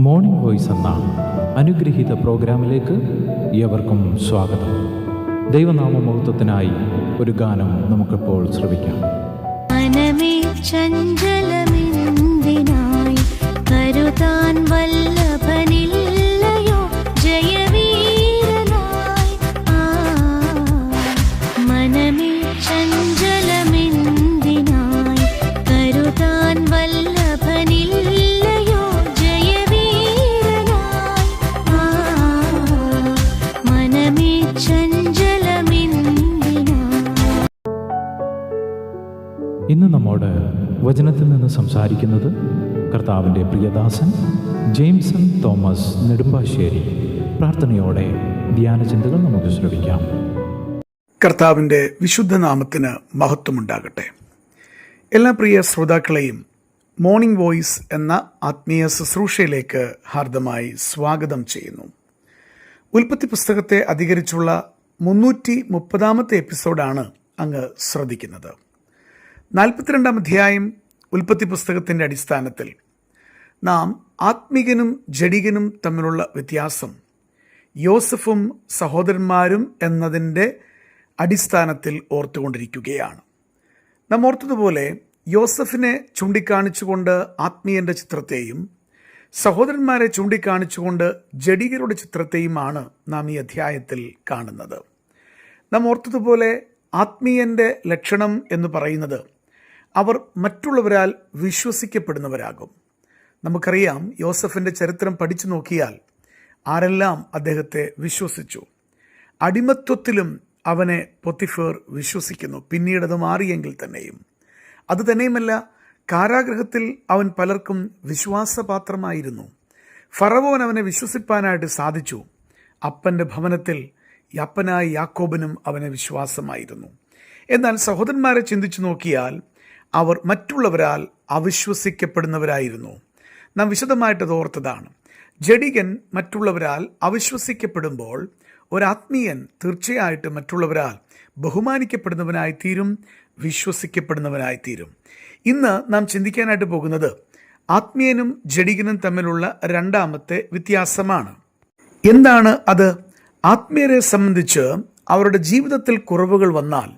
Morning voice എന്ന അനുഗ്രഹീത പ്രോഗ്രാമിലേക്ക് ഏവർക്കും സ്വാഗതം. ദൈവനാമമഹത്വത്തിനായി ഒരു ഗാനം നമുക്കിപ്പോൾ ശ്രവിക്കാം. മനമേ ചഞ്ചലമെന്തിനായി കരുതാൻ വല്ലഭനില്ലയോ ജയവീരനായി. മനമേ ചഞ്ചലമെന്തിനായി കരുതാൻ വല്ലഭനില്ലയോ ജയവീരനായി. മനമേ ചഞ്ചലമെന്തിനായി. ഇന്ന് നമ്മോട് വചനത്തിൽ നിന്ന് സംസാരിക്കുന്നത് കർത്താവിൻ്റെ പ്രിയദാസൻ ജെയിംസൺ തോമസ് നെടുമ്പാശ്ശേരി. പ്രാർത്ഥനയോടെ ധ്യാനചിന്തകൾ നമുക്ക് ശ്രവിക്കാം. കർത്താവിൻ്റെ വിശുദ്ധ നാമത്തിന് മഹത്വമുണ്ടാകട്ടെ. എല്ലാ പ്രിയ ശ്രോതാക്കളെയും മോർണിംഗ് വോയിസ് എന്ന ആത്മീയ ശുശ്രൂഷയിലേക്ക് ഹാർദമായി സ്വാഗതം ചെയ്യുന്നു. ഉൽപ്പത്തി പുസ്തകത്തെ അധികരിച്ചുള്ള 330 എപ്പിസോഡാണ് അങ്ങ് ശ്രദ്ധിക്കുന്നത്. 42 അധ്യായം ഉൽപ്പത്തി പുസ്തകത്തിൻ്റെ അടിസ്ഥാനത്തിൽ നാം ആത്മികനും ജഡികനും തമ്മിലുള്ള വ്യത്യാസം യോസഫും സഹോദരന്മാരും എന്നതിൻ്റെ അടിസ്ഥാനത്തിൽ ഓർത്തുകൊണ്ടിരിക്കുകയാണ്. നാം ഓർത്തതുപോലെ യോസഫിനെ ചൂണ്ടിക്കാണിച്ചുകൊണ്ട് ആത്മീയൻ്റെ ചിത്രത്തെയും സഹോദരന്മാരെ ചൂണ്ടിക്കാണിച്ചുകൊണ്ട് ജഡികരുടെ ചിത്രത്തെയുമാണ് നാം ഈ അധ്യായത്തിൽ കാണുന്നത്. നാം ഓർത്തതുപോലെ ആത്മീയൻ്റെ ലക്ഷണം എന്ന് പറയുന്നത് അവർ മറ്റുള്ളവരാൽ വിശ്വസിക്കപ്പെടുന്നവരാകും. നമുക്കറിയാം, യോസഫിൻ്റെ ചരിത്രം പഠിച്ചു നോക്കിയാൽ ആരെല്ലാം അദ്ദേഹത്തെ വിശ്വസിച്ചു. അടിമത്വത്തിലും അവനെ പൊത്തിഫേർ വിശ്വസിക്കുന്നു. പിന്നീടത് മാറിയെങ്കിൽ തന്നെയും അതുതന്നെയുമല്ല, കാരാഗൃഹത്തിൽ അവൻ പലർക്കും വിശ്വാസപാത്രമായിരുന്നു. ഫറവോൻ അവനെ വിശ്വസിപ്പാനായിട്ട് സാധിച്ചു. അപ്പൻ്റെ ഭവനത്തിൽ അപ്പനായ യാക്കോബിനും അവനെ വിശ്വാസമായിരുന്നു. എന്നാൽ സഹോദരന്മാരെ ചിന്തിച്ചു നോക്കിയാൽ അവർ മറ്റുള്ളവരാൽ അവിശ്വസിക്കപ്പെടുന്നവരായിരുന്നു. നാം വിശദമായിട്ടത് ഓർത്തതാണ്. ജഡികൻ മറ്റുള്ളവരാൽ അവിശ്വസിക്കപ്പെടുമ്പോൾ ഒരാത്മീയൻ തീർച്ചയായിട്ടും മറ്റുള്ളവരാൽ ബഹുമാനിക്കപ്പെടുന്നവനായിത്തീരും, വിശ്വസിക്കപ്പെടുന്നവനായിത്തീരും. ഇന്ന് നാം ചിന്തിക്കാനായിട്ട് പോകുന്നത് ആത്മീയനും ജഡികനും തമ്മിലുള്ള രണ്ടാമത്തെ വ്യത്യാസമാണ്. എന്താണ് അത്? ആത്മീയരെ സംബന്ധിച്ച് അവരുടെ ജീവിതത്തിൽ കുറവുകൾ വന്നാൽ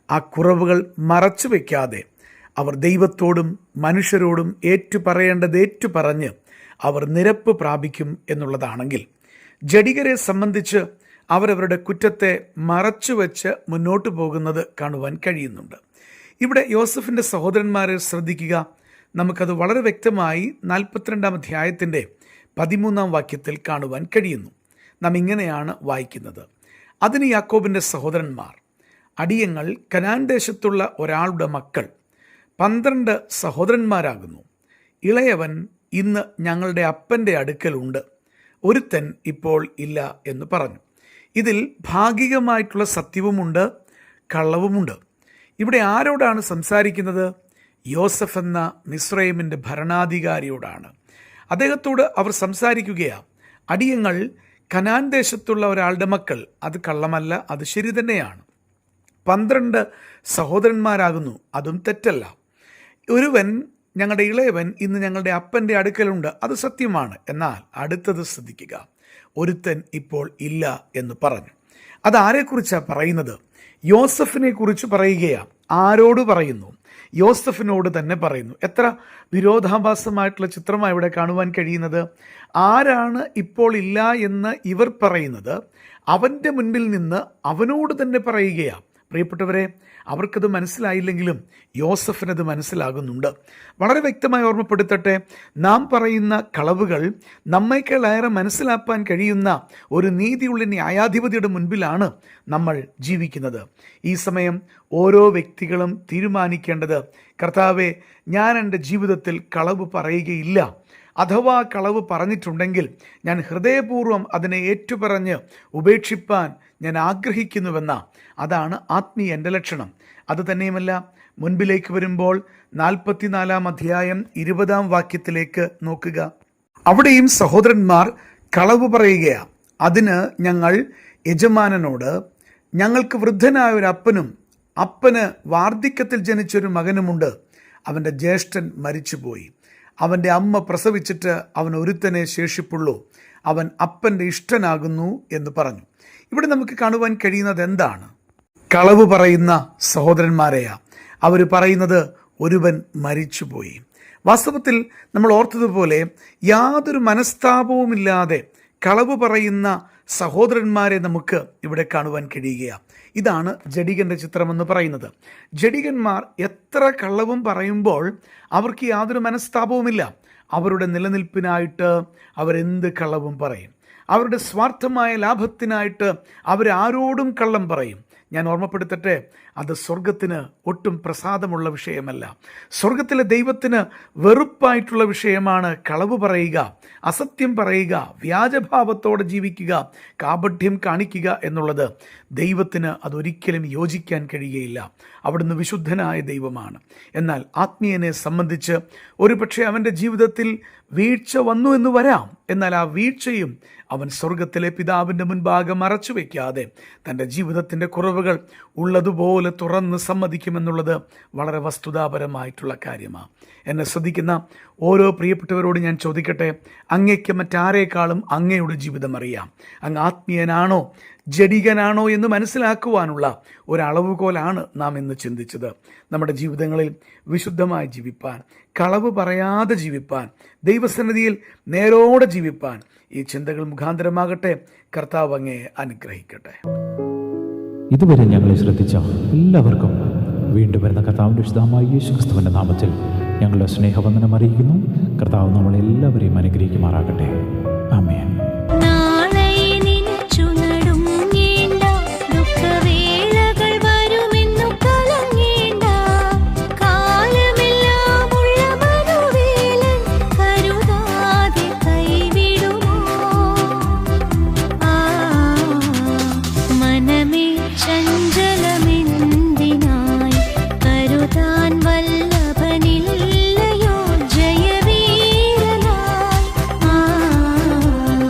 ആ കുറവുകൾ മറച്ചു വയ്ക്കാതെ അവർ ദൈവത്തോടും മനുഷ്യരോടും ഏറ്റുപറയേണ്ടത് ഏറ്റുപറഞ്ഞ് അവർ നിരപ്പ് പ്രാപിക്കും എന്നുള്ളതാണെങ്കിൽ, ജഡികരെ സംബന്ധിച്ച് അവരവരുടെ കുറ്റത്തെ മറച്ചു വെച്ച് മുന്നോട്ട് പോകുന്നത് കാണുവാൻ കഴിയുന്നുണ്ട്. ഇവിടെ യോസഫിൻ്റെ സഹോദരന്മാരെ ശ്രദ്ധിക്കുക. നമുക്കത് വളരെ വ്യക്തമായി 42 അധ്യായത്തിൻ്റെ 13 വാക്യത്തിൽ കാണുവാൻ കഴിയുന്നു. നാം ഇങ്ങനെയാണ് വായിക്കുന്നത്: അതിന് യാക്കോബിൻ്റെ സഹോദരന്മാർ, അടിയങ്ങൾ കനാൻ ദേശത്തുള്ള ഒരാളുടെ മക്കൾ 12 സഹോദരന്മാരാകുന്നു. ഇളയവൻ ഇന്ന് ഞങ്ങളുടെ അപ്പൻ്റെ അടുക്കലുണ്ട്, ഒരുത്തൻ ഇപ്പോൾ ഇല്ല എന്ന് പറഞ്ഞു. ഇതിൽ ഭാഗികമായിട്ടുള്ള സത്യവുമുണ്ട്, കള്ളവുമുണ്ട്. ഇവിടെ ആരോടാണ് സംസാരിക്കുന്നത്? യോസഫ് എന്ന മിസ്രൈമിൻ്റെ ഭരണാധികാരിയോടാണ്. അദ്ദേഹത്തോട് അവർ സംസാരിക്കുകയാണ്. അടിയങ്ങൾ കനാൻ ദേശത്തുള്ള ഒരാളുടെ മക്കൾ. അത് കള്ളമല്ല, അത് ശരി തന്നെയാണ്. 12 സഹോദരന്മാരാകുന്നു, അതും തെറ്റല്ല. ഒരുവൻ, ഞങ്ങളുടെ ഇളയവൻ ഇന്ന് ഞങ്ങളുടെ അപ്പൻ്റെ അടുക്കലുണ്ട്, അത് സത്യമാണ്. എന്നാൽ അടുത്തത് ശ്രദ്ധിക്കുക: ഒരുത്തൻ ഇപ്പോൾ ഇല്ല എന്ന് പറഞ്ഞു. അതാരെക്കുറിച്ചാണ് പറയുന്നത്? യോസഫിനെ കുറിച്ച് പറയുകയാണ്. ആരോട് പറയുന്നു? യോസഫിനോട് തന്നെ പറയുന്നു. എത്ര വിരോധാഭാസമായിട്ടുള്ള ചിത്രമാണ് ഇവിടെ കാണുവാൻ കഴിയുന്നത്. ആരാണ് ഇപ്പോൾ ഇല്ല എന്ന് ഇവർ പറയുന്നത്? അവൻ്റെ മുൻപിൽ നിന്ന് അവനോട് തന്നെ പറയുകയാണ്. പ്രിയപ്പെട്ടവരെ, അവർക്കത് മനസ്സിലായില്ലെങ്കിലും യോസഫിനത് മനസ്സിലാകുന്നുണ്ട്. വളരെ വ്യക്തമായി ഓർമ്മപ്പെടുത്തട്ടെ, നാം പറയുന്ന കളവുകൾ നമ്മേക്കാളേറെ മനസ്സിലാക്കാൻ കഴിയുന്ന ഒരു നീതിയുള്ള ന്യായാധിപതിയുടെ മുൻപിലാണ് നമ്മൾ ജീവിക്കുന്നത്. ഈ സമയം ഓരോ വ്യക്തികളും തീരുമാനിക്കേണ്ടത്: കർത്താവേ, ഞാൻ എൻ്റെ ജീവിതത്തിൽ കളവ് പറയുകയില്ല. അഥവാ കളവ് പറഞ്ഞിട്ടുണ്ടെങ്കിൽ ഞാൻ ഹൃദയപൂർവ്വം അതിനെ ഏറ്റുപറഞ്ഞ് ഉപേക്ഷിപ്പാൻ ഞാൻ ആഗ്രഹിക്കുന്നുവെന്ന അതാണ് ആത്മീയൻ്റെ ലക്ഷണം. അതുതന്നെയുമല്ല, മുൻപിലേക്ക് വരുമ്പോൾ 44 അധ്യായം 20 വാക്യത്തിലേക്ക് നോക്കുക. അവിടെയും സഹോദരന്മാർ കളവ് പറയുകയാണ്. അതിന് ഞങ്ങൾ യജമാനനോട്, ഞങ്ങൾക്ക് വൃദ്ധനായ ഒരു അപ്പനും അപ്പന് വാർദ്ധക്യത്തിൽ ജനിച്ചൊരു മകനുമുണ്ട്, അവൻ്റെ ജ്യേഷ്ഠൻ മരിച്ചുപോയി, അവൻ്റെ അമ്മ പ്രസവിച്ചിട്ട് അവൻ ഒരുത്തനെ ശേഷിപ്പുള്ളൂ, അവൻ അപ്പൻ്റെ ഇഷ്ടനാകുന്നു എന്ന് പറഞ്ഞു. ഇവിടെ നമുക്ക് കാണുവാൻ കഴിയുന്നത് എന്താണ്? കളവ് പറയുന്ന സഹോദരന്മാരെയാ. അവർ പറയുന്നത് ഒരുവൻ മരിച്ചുപോയി. വാസ്തവത്തിൽ നമ്മൾ ഓർത്തതുപോലെ യാതൊരു മനസ്താപവുമില്ലാതെ കളവ് പറയുന്ന സഹോദരന്മാരെ നമുക്ക് ഇവിടെ കാണുവാൻ കഴിയുകയാണ്. ഇതാണ് ജഡികൻ്റെ ചിത്രമെന്ന് പറയുന്നത്. ജഡികന്മാർ എത്ര കള്ളവും പറയുമ്പോൾ അവർക്ക് യാതൊരു മനസ്താപവുമില്ല. അവരുടെ നിലനിൽപ്പിനായിട്ട് അവരെന്ത് കള്ളവും പറയും. അവരുടെ സ്വാർത്ഥമായ ലാഭത്തിനായിട്ട് അവരാരോടും കള്ളം പറയും. ഞാൻ ഓർമ്മപ്പെടുത്തട്ടെ, അത് സ്വർഗത്തിന് ഒട്ടും പ്രസാദമുള്ള വിഷയമല്ല. സ്വർഗത്തിലെ ദൈവത്തിന് വെറുപ്പായിട്ടുള്ള വിഷയമാണ് കളവ് പറയുക, അസത്യം പറയുക, വ്യാജഭാവത്തോടെ ജീവിക്കുക, കാപഢ്യം കാണിക്കുക എന്നുള്ളത്. ദൈവത്തിന് അതൊരിക്കലും യോജിക്കാൻ കഴിയുകയില്ല. അവിടുന്ന് വിശുദ്ധനായ ദൈവമാണ്. എന്നാൽ ആത്മീയനെ സംബന്ധിച്ച് ഒരുപക്ഷെ അവൻ്റെ ജീവിതത്തിൽ വീഴ്ച വന്നു എന്ന് വരാം. എന്നാൽ ആ വീഴ്ചയും അവൻ സ്വർഗത്തിലെ പിതാവിൻ്റെ മുൻപാകെ മറച്ചു വയ്ക്കാതെ തൻ്റെ ജീവിതത്തിൻ്റെ കുറവുകൾ ഉള്ളതുപോലെ തുറന്ന് സമ്മതിക്കുമെന്നുള്ളത് വളരെ വസ്തുതാപരമായിട്ടുള്ള കാര്യമാണ്. എന്നെ ശ്രദ്ധിക്കുന്ന ഓരോ പ്രിയപ്പെട്ടവരോട് ഞാൻ ചോദിക്കട്ടെ, അങ്ങയ്ക്ക് മറ്റാരേക്കാളും അങ്ങയുടെ ജീവിതം അറിയാം. അങ്ങ് ആത്മീയനാണോ ജഡികനാണോ എന്ന് മനസ്സിലാക്കുവാനുള്ള ഒരളവുകോലാണ് നാം ഇന്ന് ചിന്തിച്ചത്. നമ്മുടെ ജീവിതങ്ങളിൽ വിശുദ്ധമായി ജീവിപ്പാൻ, കളവ് പറയാതെ ജീവിപ്പാൻ, ദൈവസന്നിധിയിൽ നേരോടെ ജീവിപ്പാൻ ഈ ചിന്തകൾ മുഖാന്തരമാകട്ടെ. കർത്താവ് അങ്ങയെ അനുഗ്രഹിക്കട്ടെ. ഇതുവരെ ഞങ്ങളെ ശ്രദ്ധിച്ച എല്ലാവർക്കും വീണ്ടും വരുന്ന കർത്താവിൻ്റെ വിശുദ്ധമായ യേശുക്രിസ്തുവിൻ്റെ നാമത്തിൽ ഞങ്ങളുടെ സ്നേഹവന്ദനം അറിയിക്കുന്നു. കർത്താവ് നമ്മളെല്ലാവരെയും അനുഗ്രഹിക്കുമാറാകട്ടെ. ആമേൻ.